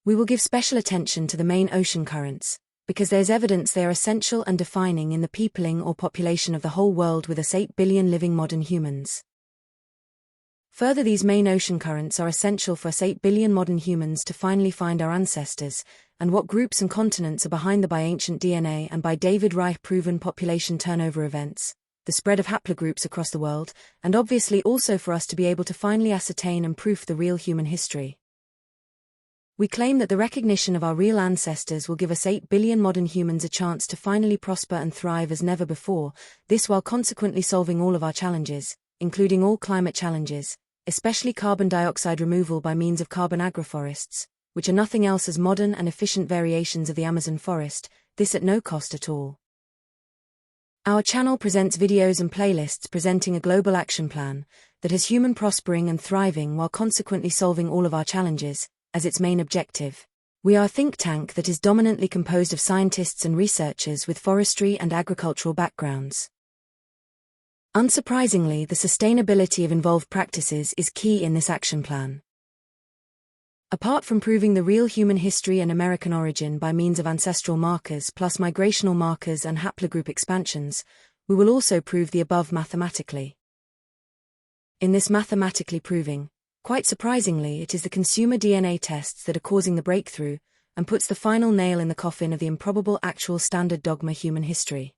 We will give special attention to the main ocean currents, because there's evidence they are essential and defining in the peopling or population of the whole world with us 8 billion living modern humans. Further, these main ocean currents are essential for us 8 billion modern humans to finally find our ancestors, and what groups and continents are behind the by ancient DNA and by David Reich proven population turnover events, the spread of haplogroups across the world, and obviously also for us to be able to finally ascertain and proof the real human history. We claim that the recognition of our real ancestors will give us 8 billion modern humans a chance to finally prosper and thrive as never before, this while consequently solving all of our challenges, including all climate challenges, especially carbon dioxide removal by means of carbon agroforests, which are nothing else as modern and efficient variations of the Amazon forest, this at no cost at all. Our channel presents videos and playlists presenting a global action plan that has human prospering and thriving while consequently solving all of our challenges as its main objective. We are a think tank that is dominantly composed of scientists and researchers with forestry and agricultural backgrounds. Unsurprisingly, the sustainability of involved practices is key in this action plan. Apart from proving the real human history and American origin by means of ancestral markers plus migrational markers and haplogroup expansions, we will also prove the above mathematically. In this mathematically proving, quite surprisingly, it is the consumer DNA tests that are causing the breakthrough and puts the final nail in the coffin of the improbable actual standard dogma human history.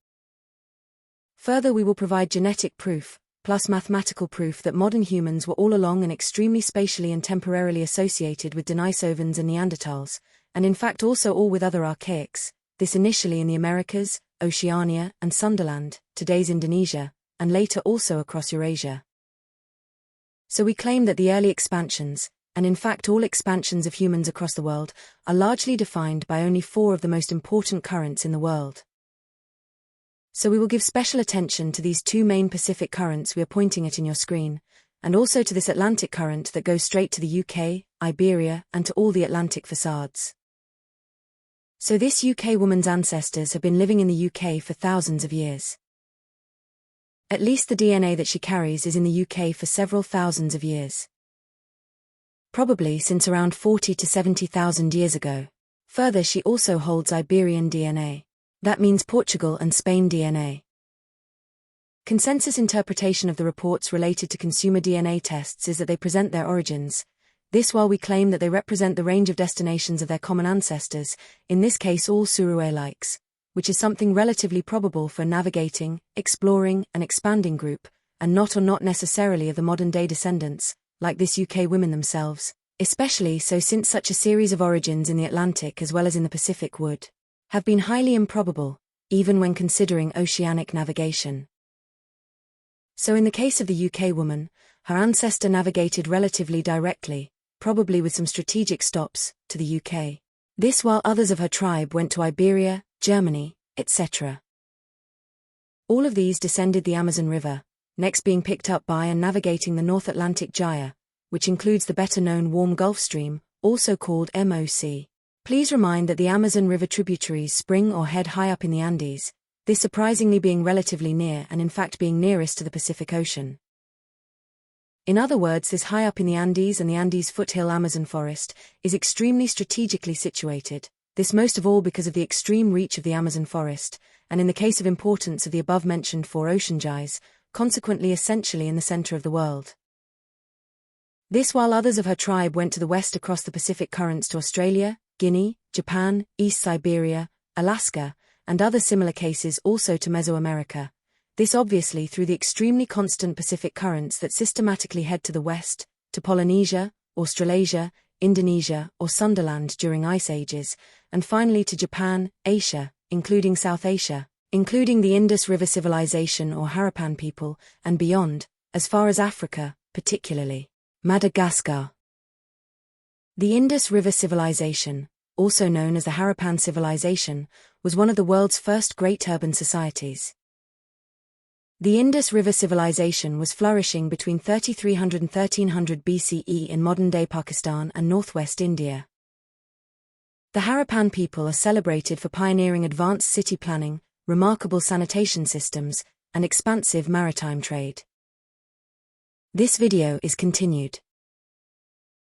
Further, we will provide genetic proof, plus mathematical proof that modern humans were all along and extremely spatially and temporarily associated with Denisovans and Neanderthals, and in fact also all with other archaics, this initially in the Americas, Oceania and Sunderland, today's Indonesia, and later also across Eurasia. So we claim that the early expansions, and in fact all expansions of humans across the world, are largely defined by only 4 of the most important currents in the world. So we will give special attention to these 2 main Pacific currents we are pointing at in your screen, and also to this Atlantic current that goes straight to the UK, Iberia, and to all the Atlantic facades. So this UK woman's ancestors have been living in the UK for thousands of years. At least the DNA that she carries is in the UK for several thousands of years. Probably since around 40 to 70,000 years ago. Further, she also holds Iberian DNA. That means Portugal and Spain DNA. Consensus interpretation of the reports related to consumer DNA tests is that they present their origins, this while we claim that they represent the range of destinations of their common ancestors, in this case all Surui-likes, which is something relatively probable for a navigating, exploring, and expanding group, and not necessarily of the modern-day descendants, like this UK women themselves, especially so since such a series of origins in the Atlantic as well as in the Pacific would have been highly improbable, even when considering oceanic navigation. So in the case of the UK woman, her ancestor navigated relatively directly, probably with some strategic stops, to the UK. This while others of her tribe went to Iberia, Germany, etc. All of these descended the Amazon River, next being picked up by and navigating the North Atlantic Gyre, which includes the better-known warm Gulf Stream, also called MOC. Please remind that the Amazon River tributaries spring or head high up in the Andes, this surprisingly being relatively near and in fact being nearest to the Pacific Ocean. In other words, this high up in the Andes and the Andes foothill Amazon forest is extremely strategically situated, this most of all because of the extreme reach of the Amazon forest, and in the case of importance of the above-mentioned 4 ocean gyres, consequently essentially in the center of the world. This while others of her tribe went to the west across the Pacific currents to Australia, Guinea, Japan, East Siberia, Alaska, and other similar cases also to Mesoamerica, this obviously through the extremely constant Pacific currents that systematically head to the west, to Polynesia, Australasia, Indonesia or Sunderland during ice ages, and finally to Japan, Asia, including South Asia, including the Indus River Civilization or Harappan people, and beyond, as far as Africa, particularly Madagascar. The Indus River Civilization, also known as the Harappan Civilization, was one of the world's first great urban societies. The Indus River Civilization was flourishing between 3300 and 1300 BCE in modern-day Pakistan and northwest India. The Harappan people are celebrated for pioneering advanced city planning, remarkable sanitation systems, and expansive maritime trade. This video is continued.